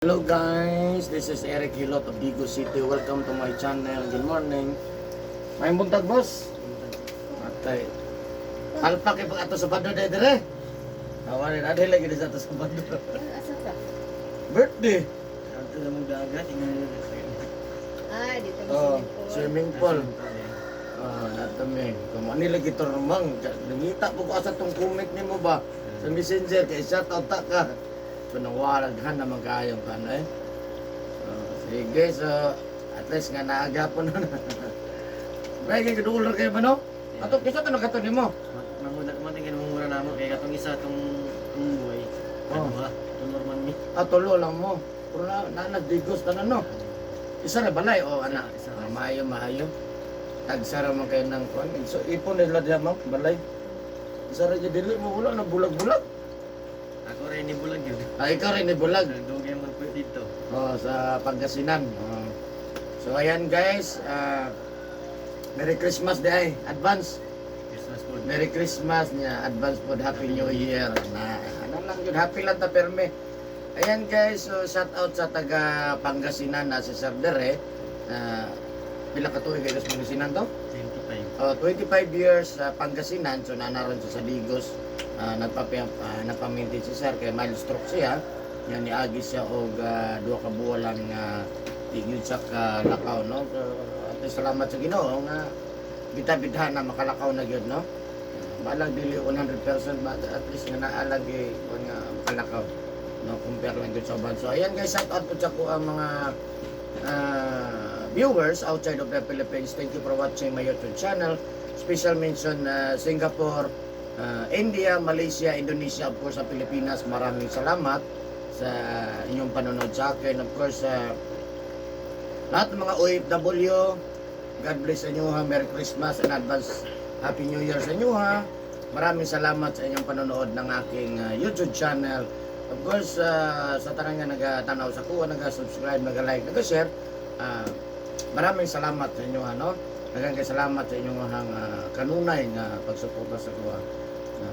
Hello guys, this is Eric Hilot of Digo City. Welcome to my channel. Good morning. May buntag boss. Atay. Alpa kay pag ato sa bando day dire. Awari na lagi di sa ato sa bando. Asa ka? Birthday. Ato na mong dagat, tingnan nyo sa Ah, dito na Oh, swimming swimming pool. pool. Nato me. Kamo ni lagi to namang. Nangita po ko sa tong comment nimo ba sa Messenger kay shout out ta ka. Panawalag na magkayong ka na eh. Sige, so at least nga naagapon na. May kadular kayo ba no? Ato, kisa ito nakatuli mo? Mangunak man tingin mong mura namo kay katong isa tong buhay. Oh. Ano ba? Tong normal ni. Tulo lang mo. Pero nagdigos na no? Isa na balay o anak? Isa. Maayo. Tagsara mo kayo ng kwan. So ipon nila diyan mo, balay. Isa rin yung dili mo, wala na bulag-bulag. Ako rin ni bulag yun. Ikaw rin ni bulag. Dugay man po dito. Sa Pangasinan. So ayan guys, Merry Christmas day, advance. Christmas food. Merry Christmas niya, advance po, Happy New Year. Na, ano lang yun, happy lang ta perme. Ayan guys, so shout out sa taga Pangasinan na si Sir Dere. Pila ka tuig kayo sa Pangasinan to? 25. 25 years sa Pangasinan, so nanaroon siya sa Digos. Napaminti si Sir, kaya mild stroke siya. Yan, niagi siya og 2 ka buwan lang nga tigil siya ka lakaw, no? So, at least salamat sa Ginoo nga bita-bita na makalakaw na gyud, no? Balang dili 100% ba at least nga naalag nga makalakaw, no? Compare lang gyud sa uban. So ayan guys, shout out po sa ko ang mga viewers outside of the Philippines. Thank you for watching my YouTube channel. Special mention Singapore, India, Malaysia, Indonesia, of course sa Pilipinas. Maraming salamat sa inyong panonood sa akin. Of course, lahat ng mga OFW, God bless sa inyo ha. Merry Christmas and advance Happy New Year sa inyo ha. Maraming salamat sa inyong panonood ng aking YouTube channel. Of course, sa tanang nga nagatanaw sa kuha, nag-subscribe, nag-like, nag-share, maraming salamat sa inyo ha, no? Nagang salamat sa inyong kanunay na pagsuporta sa kuha.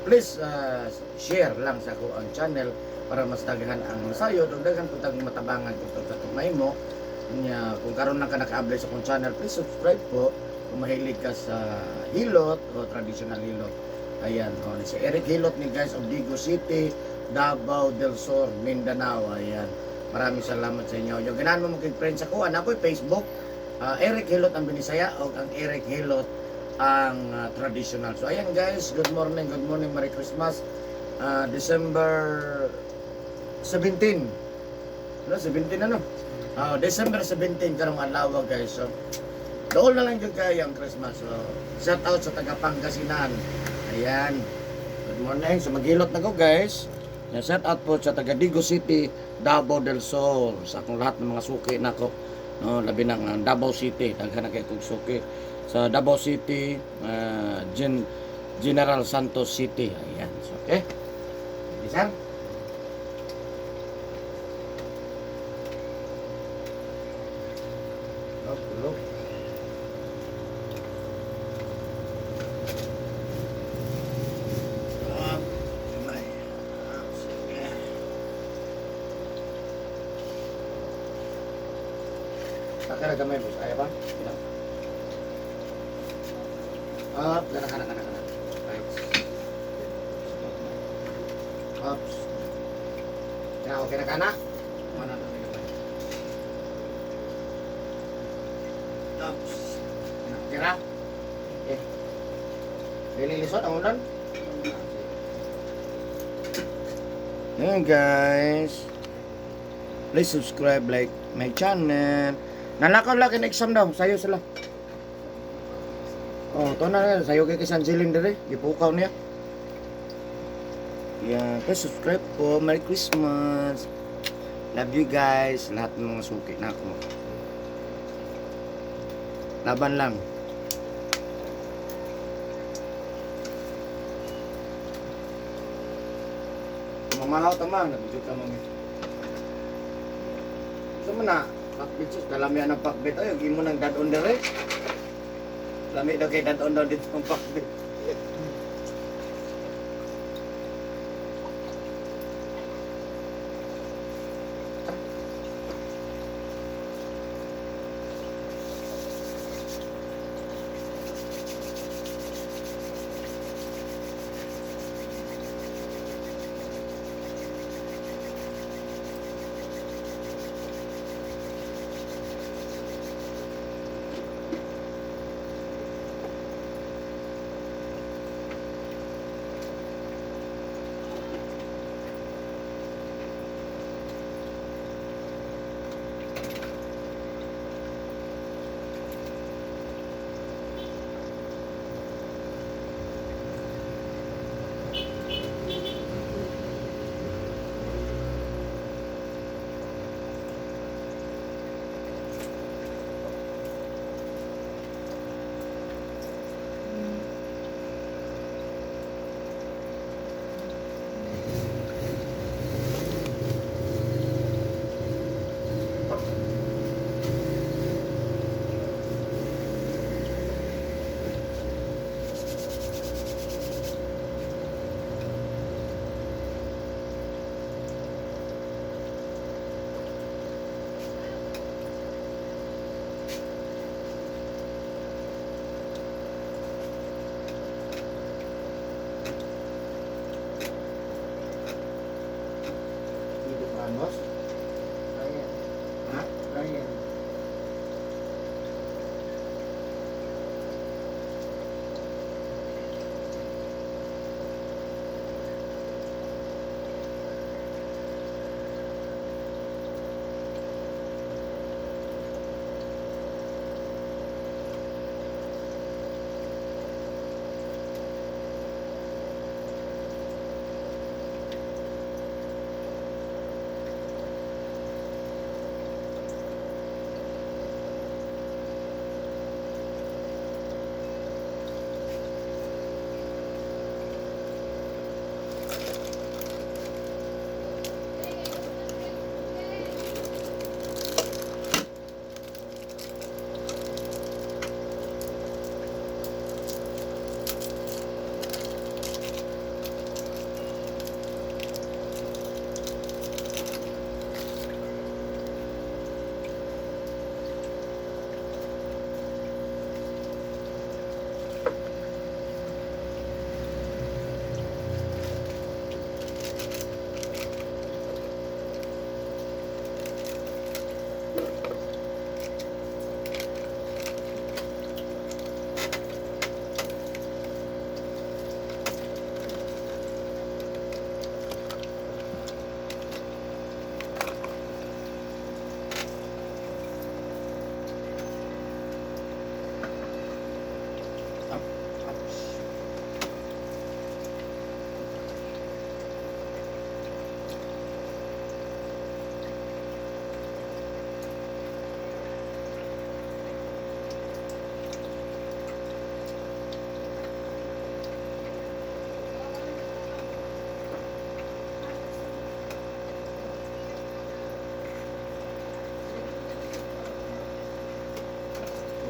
Please share lang sa ko ang channel para mas daghan ang masayod o daghan po tayong matabangan kung sa tumay mo. Kung karon lang ka naka-apply sa kong channel, please subscribe po kung mahilig ka sa hilot o traditional hilot. Ayan, si Eric Hilot ni guys of Digo City, Davao del Sur, Mindanao. Ayan, maraming salamat sa inyo. Yung ganahan mo mag-friend sa kuha, ako'y Facebook, Eric Hilot ang Binisaya o ang Eric Hilot ang traditional. So ayan guys, good morning, Merry Christmas. December 17. Ano, 17 ano? December 17 karong adlaw guys. So doon na lang yung kayo ang Christmas. So shout out sa taga Pangasinan. Ayan. Good morning. So maghilot na ko guys. Shout out po sa taga Digo City, Davao del Sur. Sa akong lahat ng mga suki nako. No, labi ng Davao City, daghan na kay kog suki sa Davao City, General Santos City. Ayan. So, okay. Isang. Look. Kakara gamay bos, ayaw ba? Bilang. Up, kana. Right. Ups. Kaya okay na kana? Mana na tingnan ba? Ups. Kira. Okay. Lililisod ang ulan. Hey guys. Please subscribe, like my channel. Nalakaw lang kin exam daw, sayo sila. To na sayo kay San Siling dire, gipukaw niya. Yeah, please subscribe po. Merry Christmas. Love you guys, lahat ng mga suki na ako. Laban lang. Mamahaw tama, nabidyo ka mami. Sama na. Pakbit sus, kalamihan ng pakbit. Ay, huwag mo ng dad on the right. Lami daw kay dad on daw dito ng pakbit.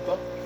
Ito?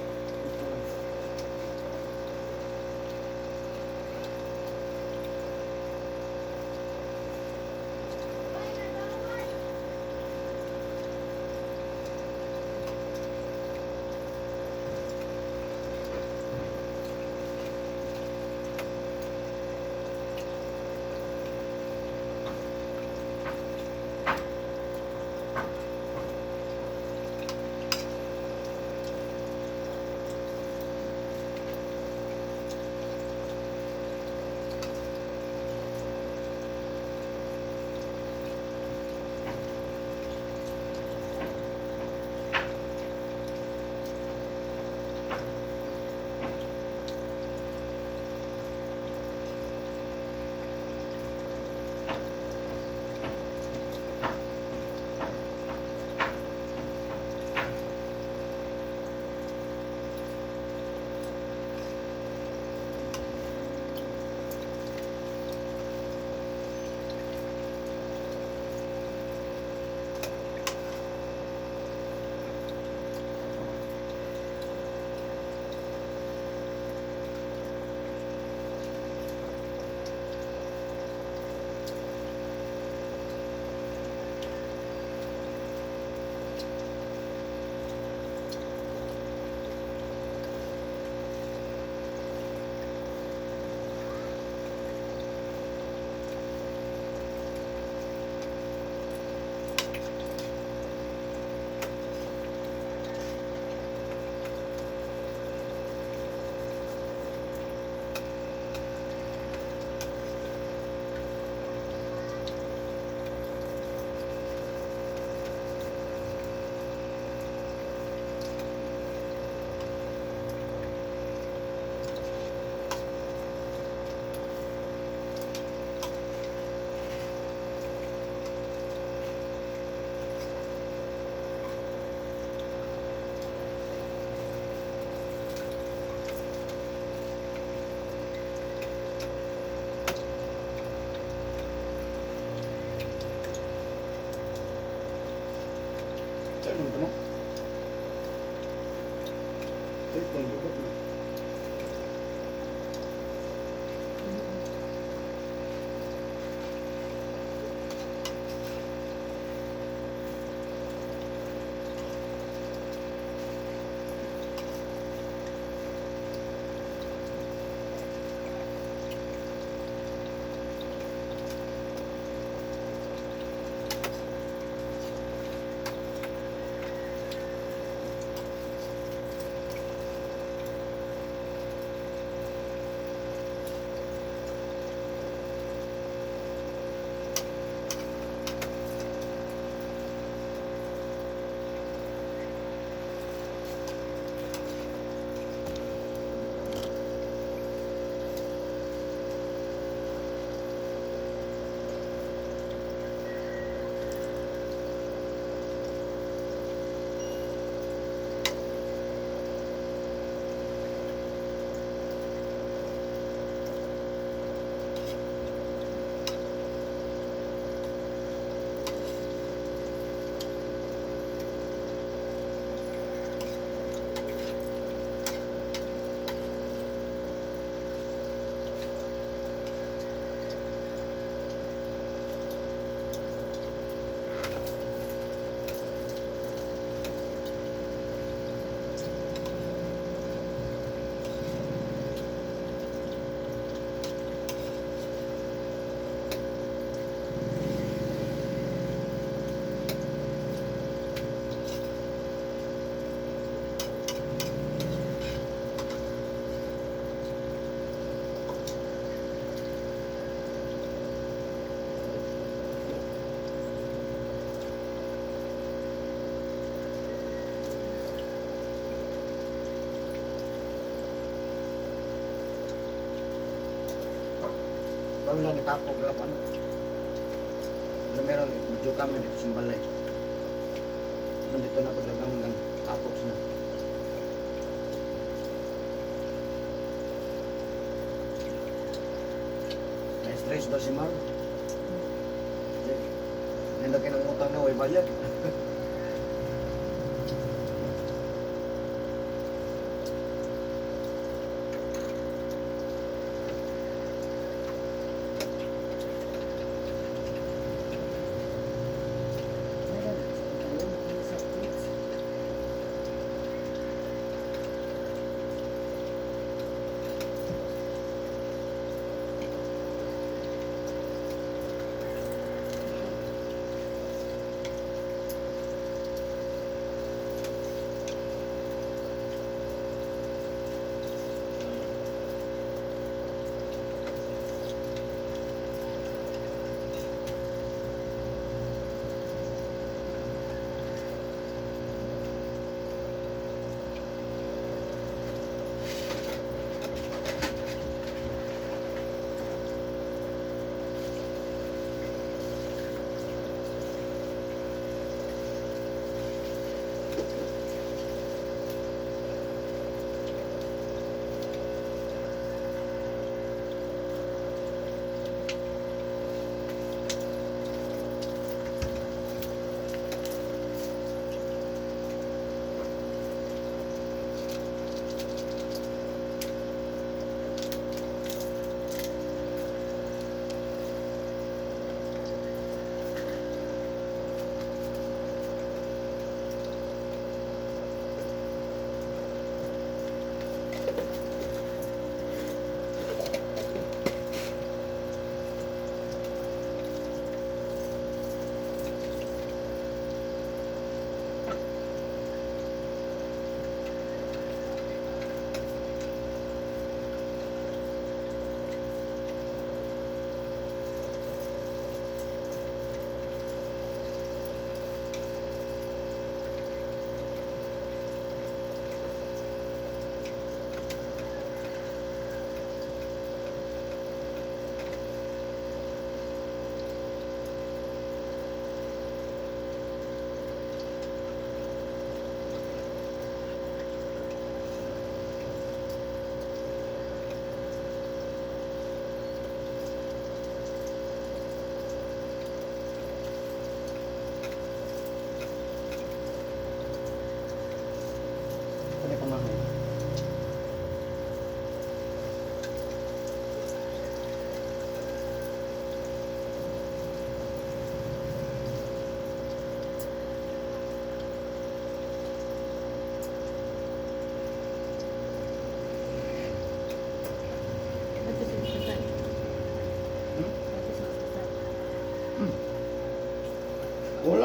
Saan mo ito mo? Ito, ito. Kami lang itapog lang ano. Ano meron, medyo kami dito sa balay. Nandito na paglagang ng tapos na. Na-stress ba si Mar? Nilaki ng utang na, way bayad.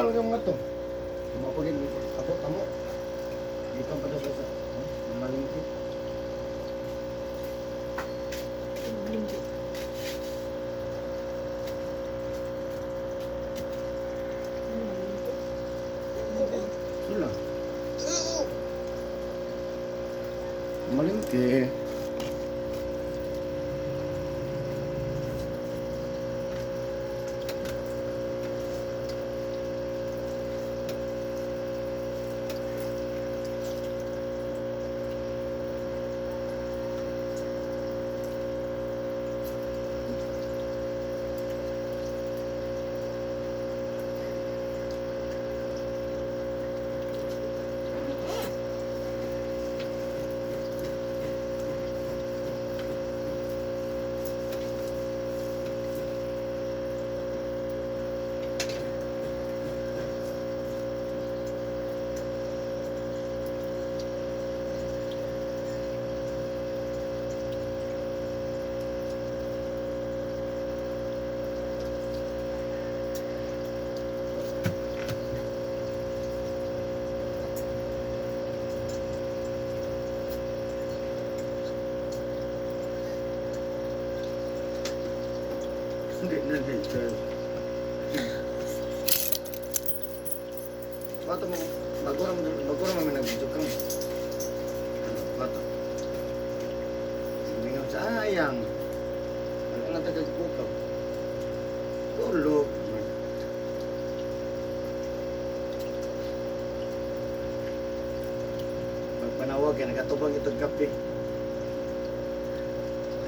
Normal yung nga to. Tumapagin dito. Abot mo. Dito pa sa malingkit. Malingkit. Sula. Malingkit. Hindi, sir. Bato mo, bago naman nag-video ka mo. Bato. Hindi nga, sayang. Ano nga tagagpukaw? Tulog. Magpanawag yan, nakatubang itong kape.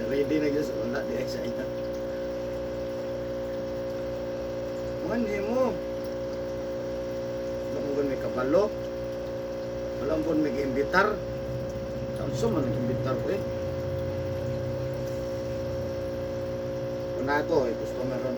Ready na guys, wala, di excited. Hindi mo. Wala mo may kabalo. Wala mo may imbitar. Saan man imbitar ko eh. Kuna ko eh, gusto meron.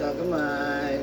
Kagamay.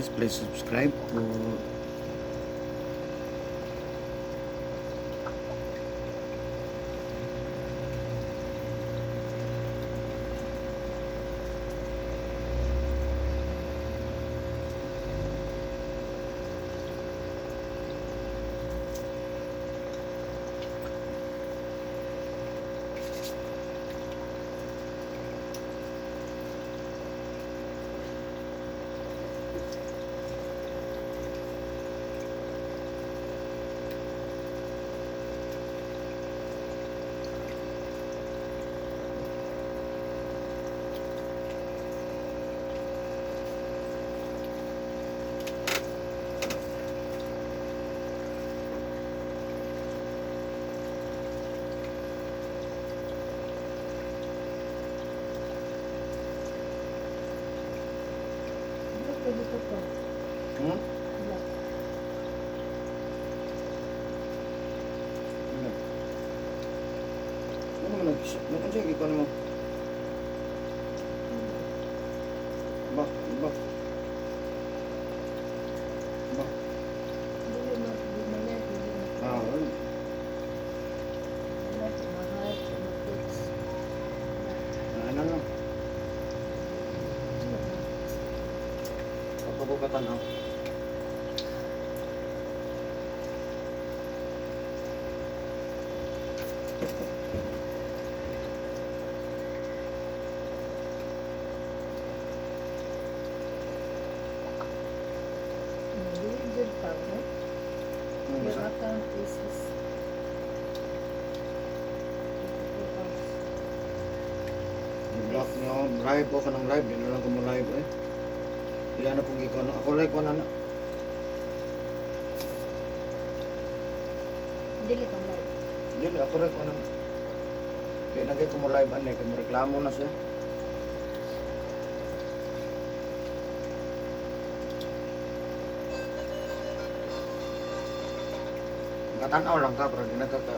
guys, please subscribe po. Ano pwede ko po? Hmm? Black. Ano mo ano sige ko mo? Ba, ba. Ba. Dili mo, dili mo na, dili mo. Ah, well. Wala, mahal, mapix. Ano lang. Kapabukatan ako. Dili good pa, no? Hmm, Your basta. account is I-block niyo ako. Live po ka ng live. Di na lang ko mo live eh. Hindi na pong ikaw na. Ako live ko na na. Dili kang live. Hindi, ako live ko na. Kaya nagay ko mo live anay. Kaya mo reklamo na siya. Katanaw lang ka, pero di nagkaka...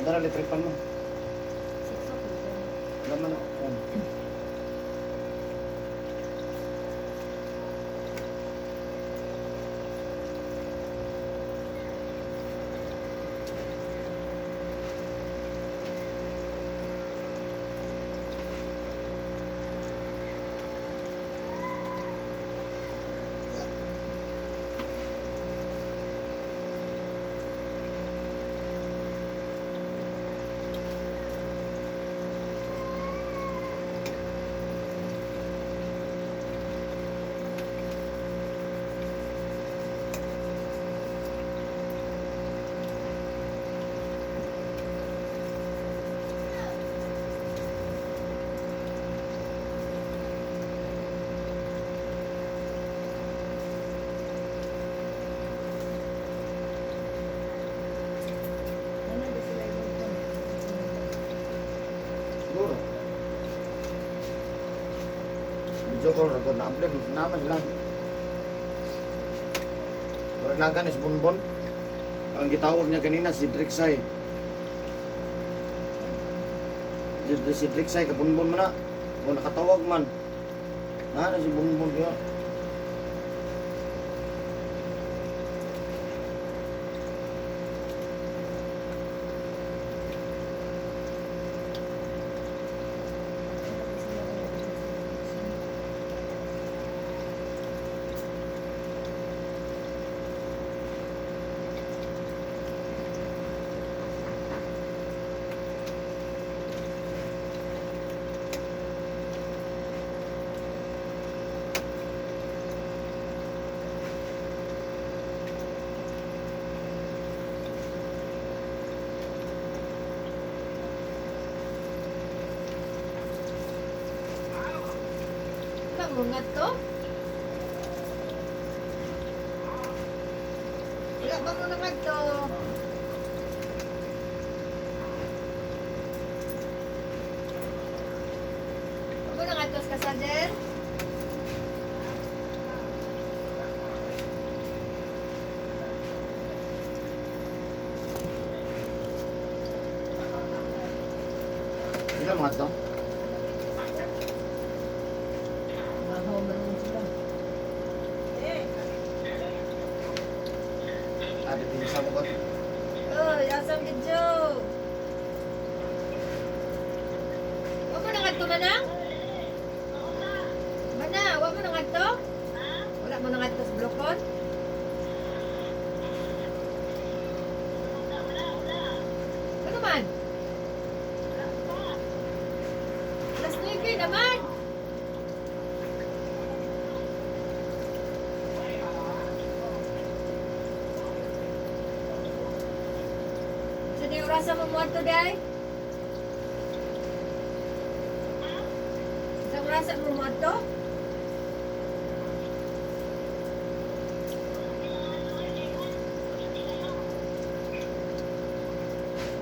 Ang dala litripan mo. 6 o'clock. Laman ako. Ano ba sila yung phone? Siguro. Video call record na upload naman lang. Pero nagan is Bonbon. Ang gitawag niya kanina si Drixay. Si Drixay ka Bonbon man na. O nakatawag man. Na si Bonbon kaya. Bungat to? Wala ba mo naman to? brother. Sila mga to? Mahaw meron sila. Ada din sa mga to. Oh, asam gidyo. Wa mo nangadto manang? Mana, wa mo nangadto? Wala mo nangadto sa blokon? Ano man? Alas 9 naman. Sino yung rasa mo mo ito, day? Isang rasa mo mo ito?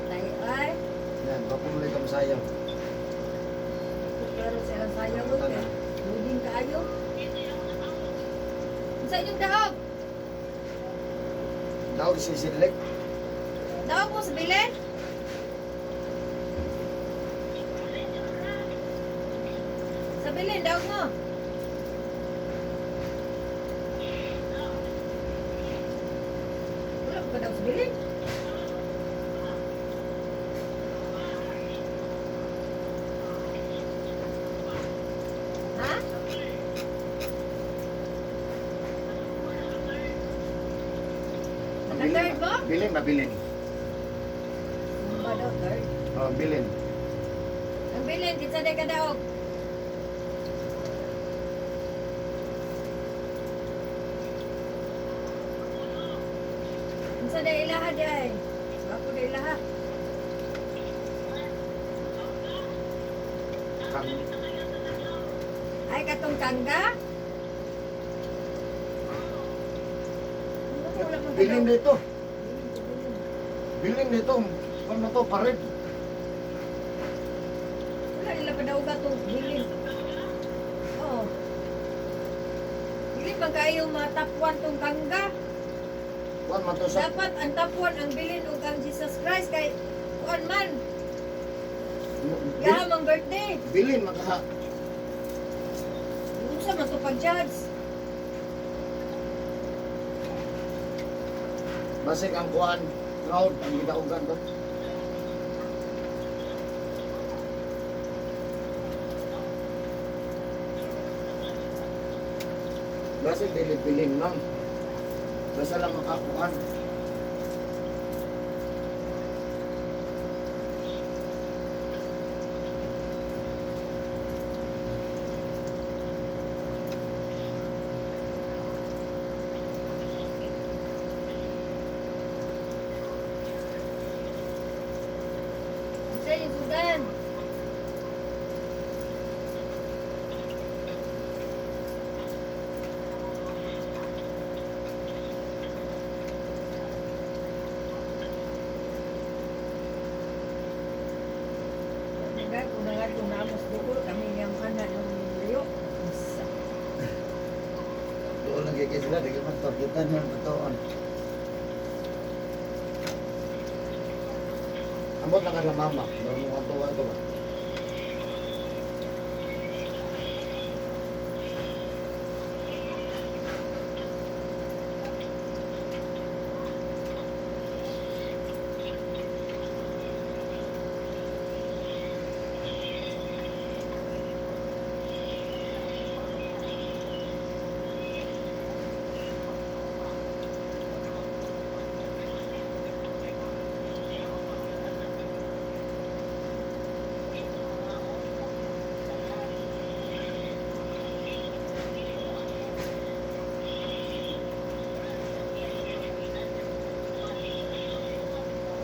Tayo ay. Yan, papumuloy ka masayaw. Pero sa ilang sayang mo eh. Luding kaayo. Sa inyong dahog? Daw isisilek. Dahog mo sa bilin? Sa bilin, dahog mo. Wala ko daw sa bilin. Ha? Naka-third mo? Bilin ba bilin? Ano ba daw, third? Oh, bilin. Ang bilin, kitsa day ka daog. Kitsa day ilaha day. Ako day ilaha. Kang Ay, katong kangga? Wala mo bilin daw. dito. Bilin. Bilin dito. Ano to, pared. Wala nila pa daw gatong bilin. Oo. Bilin bang kayo matapuan tong kangga? Kuan man to sa Dapat ang tapuan ang bilin ug ang Jesus Christ kay kuan man. Yaha mang birthday. bilin makaha. Unsa man to pag-judge? Basig ang kuan crowd ang gidaugan to. Basig bilin lang. Basta lang makakuan. Sa yung sudan. Kung nangatong namos bukol, kami niyang kanan ng liyo. Isa. Doon lang kaya sila, di ka magpakitan ng batoon. Ambot na ka na mama, doon mo katuwa ko ba?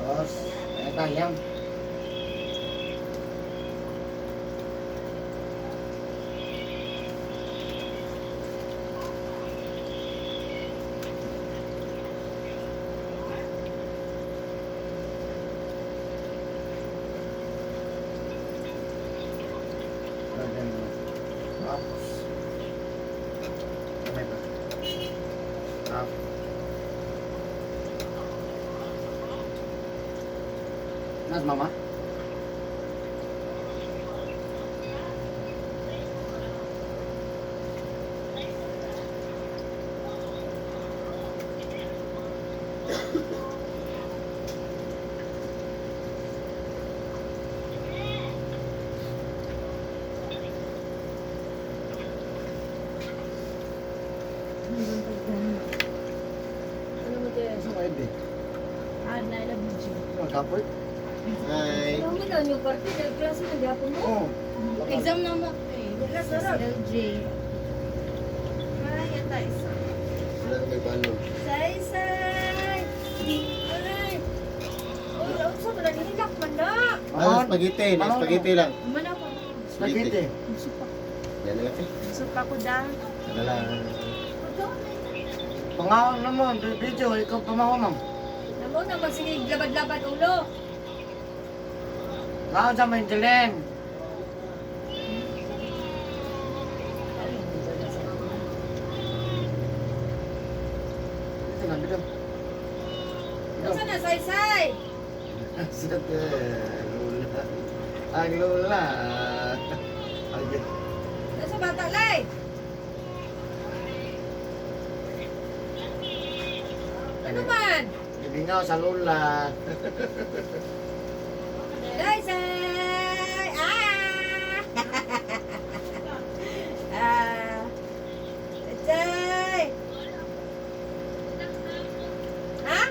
Tapos, ayan tayang. Sarap. Nas mama? Ano mo dyan? Sa mga hindi. Ah, nailab mo siya. Magkapoy? Hi. Ano mo na yung parte? Klase na gapon mo? Oo. Exam na mo. Wala sarap. LJ. Ay, yata isa. Wala na may balon. Say! Ay! Wala, unsa mo nanghilak man na? Spaghetti. Spaghetti lang. Mana pa. Spaghetti. Supa. Yan lang ate. Supa ko da. Ano lang. Pangaon na mo, video, ikaw pamahaw ma'am. Namo na sige labad-labad ulo. Ngaon sa Manjelen. Ito na, bidam. Unsa na say-say? Sa lula. Ang lula. Ay, Nasa bata lay. Ano man? ibingaw sa lula. Say-say! Ah! Say! Ha?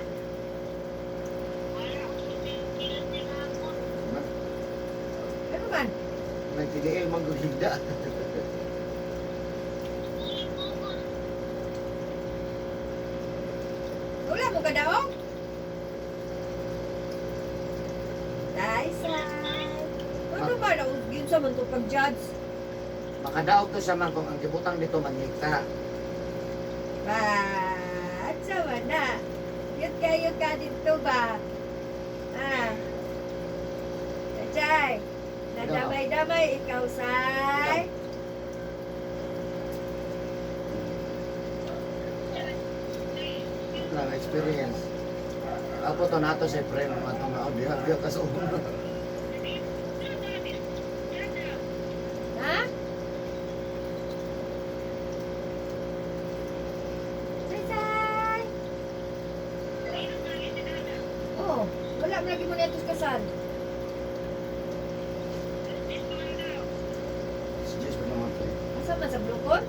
Ano man? Nagtidiil magugigda. Wala mo ka daong? Say-say! Ano ba daw? Yun sa man to pag-judge. Makadaog to sa man kung ang kibutang dito manikta. At sama na. Yun ka dito ba? Ah. Kachay. Nadamay-damay ikaw, say. Lang experience. Ako to nato sa friend mo atong audio ka sa ulo. Ha? Say-say. Oh, wala mo lagi mo na itos kasal. Si Jess pa naman to. Asa man sa blukon?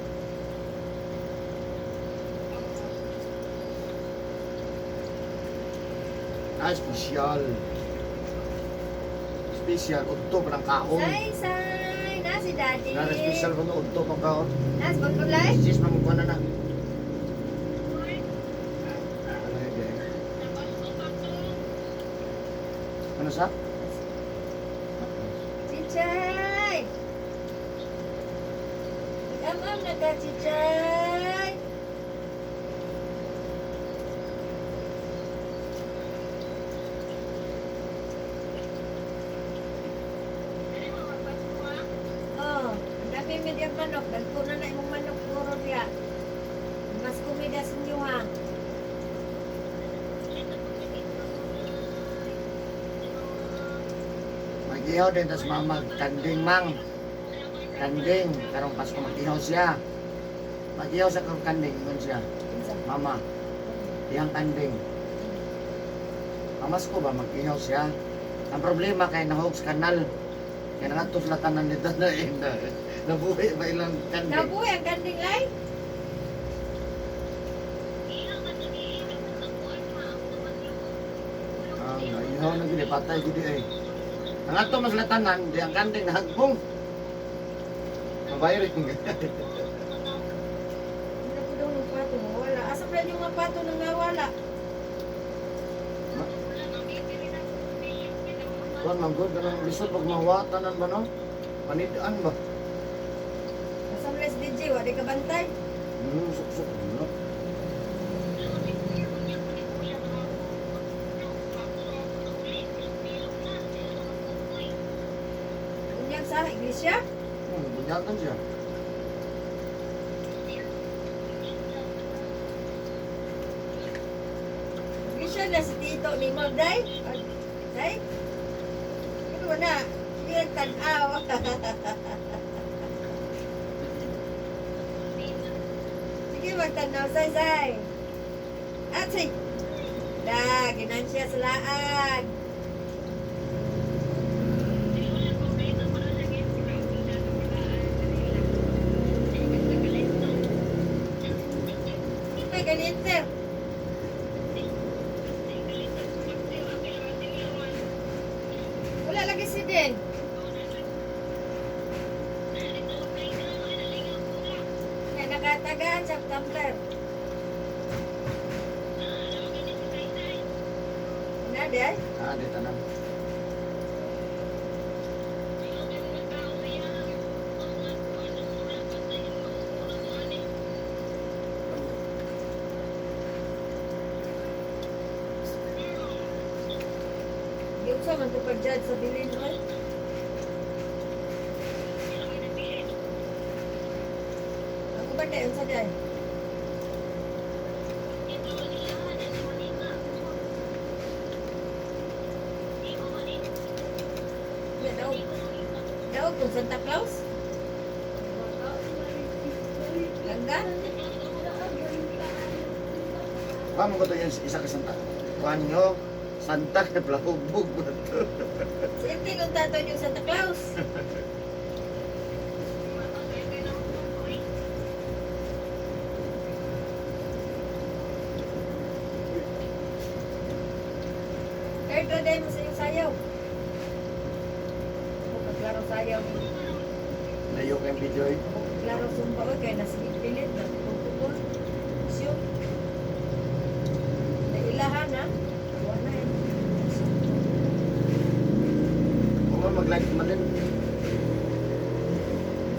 Special. Special udto pa ng kaon. Say-say. Na si daddy. Na special pa no udto pang kaon. Nas, pagkulay? Si Jess pa mo na na. Ano sa? Chichay! Amam na ka, Chichay! Oh, ang dami medyang manok. Dagko na na imong manok puro diya. Mas kumida sa inyo ha. Mag-ihaw din tas mamag kanding mang. Kanding karong Pasko mag-ihaw siya. Mag-ihaw sa karong kanding ngon siya. Mama, iyang kanding. Mamas ko ba mag-ihaw siya? Ang problema kay nahog sa kanal. Kaya nangatos na tanan nito na nabuhi ba ilang kanding? Nabuhay ang kanding ay? Ihaw na gini, patay gini eh. Nangato mas latanan, di ang kanding nahagbong. Mabayari kong Hindi ko daw ng pato. Wala. Asa pa yung mga pato nang nawala? Kuan manggod ka ng lisod pag mawatanan ba no? Panidaan ba? Asa mo les DJ? Wala ka bantay? Suksok no? Unyang sa iglesia? Bunyatan siya. Siya na si Tito ni Malday. Day? Ano na? Hindi nagtanaw. Sige, magtanaw, say. At say. Da, ginansya sa laag. May ganito. Wala lagi si Den. Yan, nakatagaan sa tumbler. Nade ay? Ah, dito na. Yung sa man to pag-judge sa bilin mo. Ako ba tayo sa day? Yan daw. Daw kung Santa Claus? Langga? Paano ko to yung isa ka Santa? Kuhan nyo, Santa na plahugbog mo to. Same thing ang tato yung Santa Claus. Third na day mo sa iyong sayaw. Ako paglaro sayaw ni Layo kayong video eh. Klaro sumpa ko kaya nasipilit na tutubol. Siyo. Nailahan ha. Buwan na yan. Kung mag-like man din.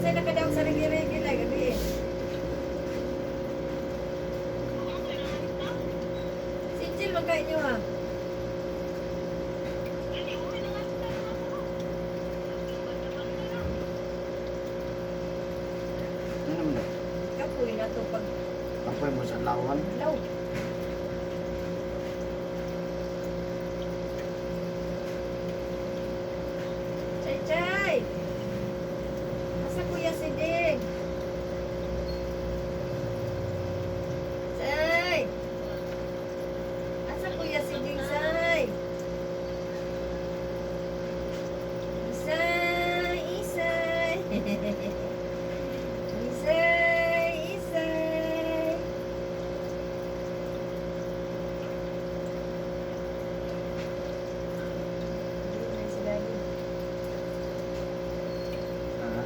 Sa'yo nakadaw sa rigi-rigi lang gabi eh. Sinjil magkain nyo ha. Ano naman na? Kapoy na to pag Apoy mo sa lawan. law. Chay! Asa kuya si Ding? Say! Asa kuya si Ding, Say? Isay! Isay! Isay! Isay! Ayun na si Daddy. Ah.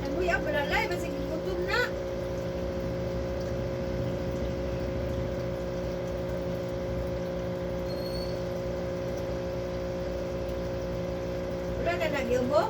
Nagbuya pa na live, kasi gutom na. Wala na nagyubo?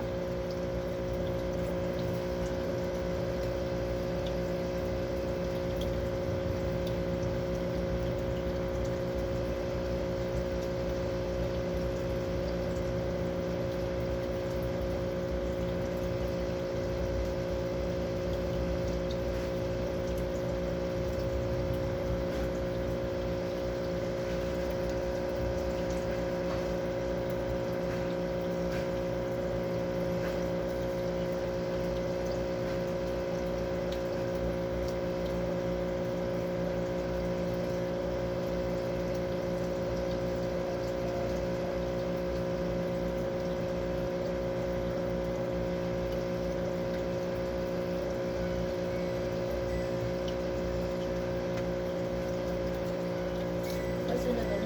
Kasunod na.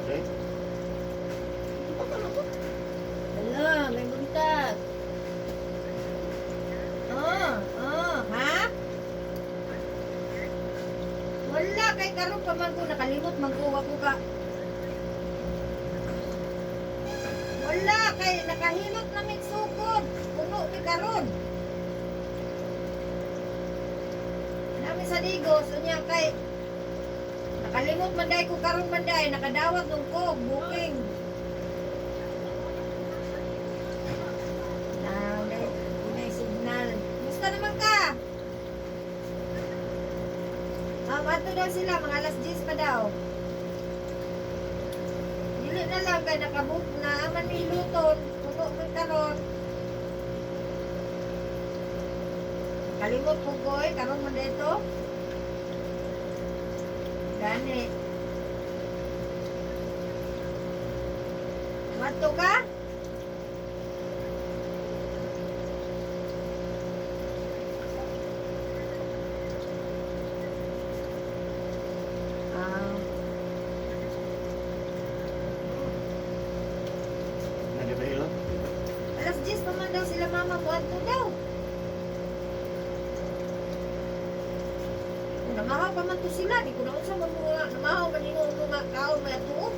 Okay? Hala, may buntag. Ha? karon pa man ko nakalimot man ko ako ka. Wala kay nakahilot na mig sugod. Puno mi karon. Nami sa Digos unya kay nakalimot man day ko karon man day nakadawat ng kog booking. May signal. Gusto naman ka? Mato daw sila, mga alas 10 pa daw. Dili na lang kay nakabook na aman may luton. Puno man karon. Kalimot po ko karon man dito. Gani. Mato ka? Ah, Nadi ba ilo? alas 10 pa man daw sila mama mo ato daw. Namahaw pa man to sila, di ko na unsa man mga namahaw man yung mga kaon may ato.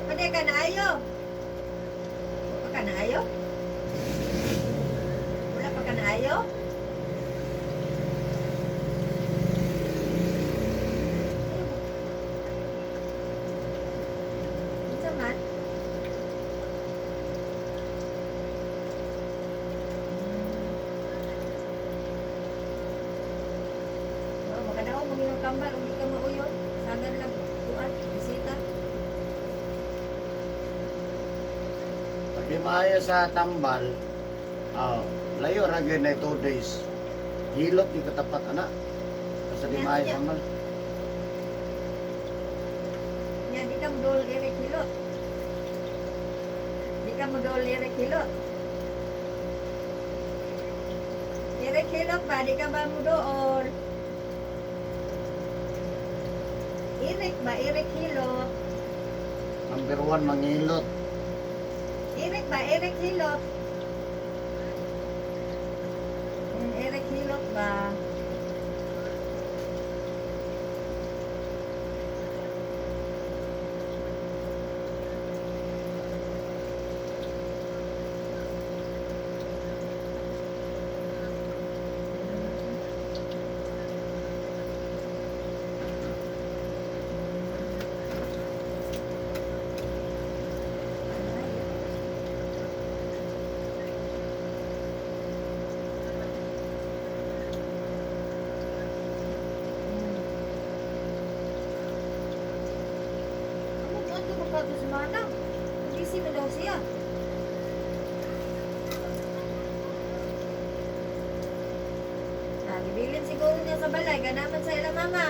Pwede ka na ayo. Wala ka na ayo? Wala pa ka na ayo? Unsa man? Oh, baka daw manginong kambal, hindi ka mauyod. Sagan lang, tuan, bisita. Pag di maayo sa tambal, layo ra gyud na 2 days. Hilot di katapat ana. Kasi di maayo sa tambal. Yan, di ka mo dol Eric Hilot. Di ka mo dol Eric Hilot. Eric Hilot ba? Di ka ba mo dool? Eric ba? Eric Hilot. Number 1 mangilot. Eric ba? Eric Hilot. Eric Hilot ba? Ano ba ka ito si Manang? Busy na daw siya. Nagibilin siguro niya sa balay. Ganaman sa ila mama.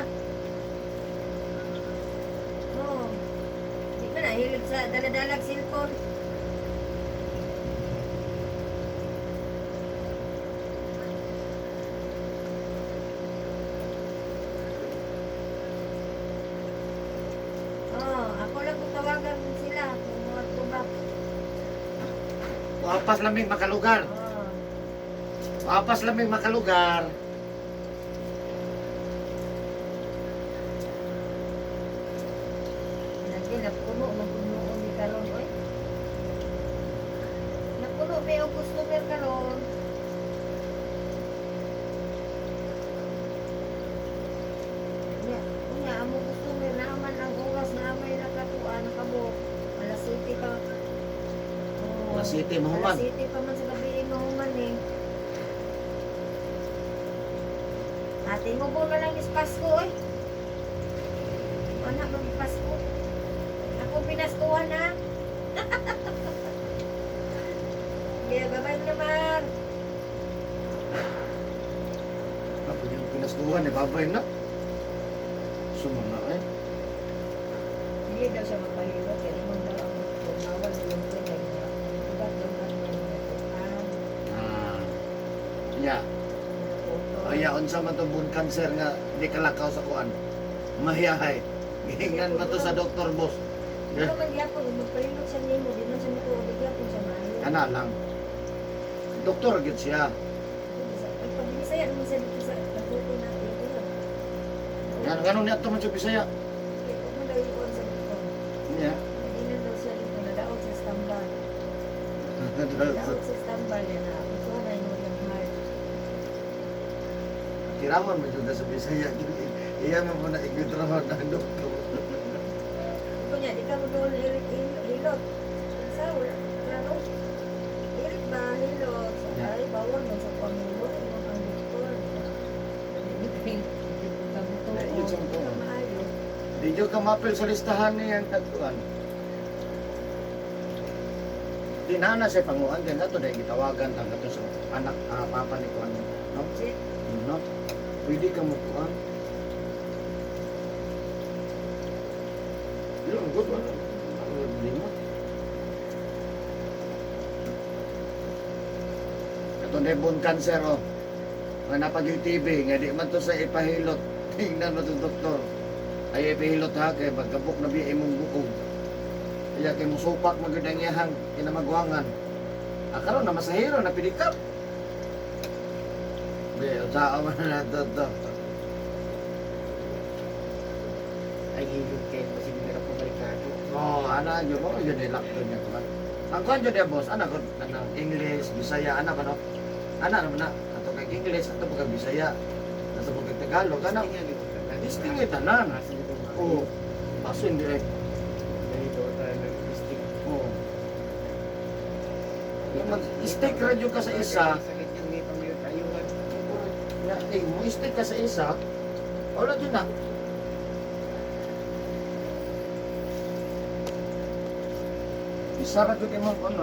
Oh. Di ba nahilig sa daladalag cellphone? Oh, ako lang kung tawagan sila kung mga tubak. Wapas laming makalugar. Oh. Wapas laming makalugar. Lagi napuno, mapuno ni karon oy. Napuno may og customer karon. Unya amo customer na man ang oras na may nakatuan nakabuk. Alas 7 pa. Oh, Alas 7 mahuman. Alas 7 pa man sa gabi mahuman eh. Ate mo po na lang is Pasko oy. Anak mag Pasko. Ako pinaskuhan ha. Kaya babay mo naman. Kapag yung pinaskuhan, babay na. Sumana eh. Hindi daw siya magpahilot. Kaya naman daw ang tumawal yung pinag niya. Ugat daw ka naman yung natukan. Ya, aya unsa man to bone cancer nga di kalakaw sa kuan. Mahiyahay. Gihingan man to sa doktor boss. Pero magyapon, magpalilog siya nimo, di man siya matuwa, magyapon siya maayo. Ana lang. Doktor gid siya. Pag Bisaya naman siya dito sa natuto natin. Yan ganun niya to man sa Bisaya. Huwag mo daw iwan sa dito. Niya. Nadinan daw siya dito, nadaot sa stambal. Nadaot sa stambal yan na. Ito na yung heart. Tiraman mo jud sa Bisaya. Iya mo na igitrabaho ng doktor. Ito niya, di ka mo doon hilot. Sa wala, ano? Irit ba, hilot? Ay, bawal mo sa Pangulo. Ano ang doktor? Ayun sa mga. Maayo. Di jud ka mapil sa listahan niya ang tagtuan. Di na sa panguan din ato dahil gitawagan ang ato sa anak papa ni kuan no? No? Pwede ka mo kuan. Yun, good one. Ano mo? Ito na bone cancer oh. Nga napag-TV, nga di man to sa ipahilot. Tingnan mo itong doktor. Ay ipahilot ha, kay magkabuk na biya imong bukog. Kaya kay musupak magandang yahang kinamagwangan. Karon na masahiro na pidikap. Be, tao man na to. Ay, hilot kayo kasi meron po balikado. Oh, ana yo mo yo nilak to niya kuan. Ang kuan yo dia boss, ana ko ana English, Bisaya, ana ba no? Ana naman na ato kay English, ato pag Bisaya, ato pag Tagalog, ana distingue tanan. Oh, paso indirect. Ganito tayo nag-distinct. Oh. Mag-stick radyo ka sa isa, Sakit yung may pamilya kayuhan. mo stick ka sa isa, wala dyan na. Isa radyo kayo mo, ano,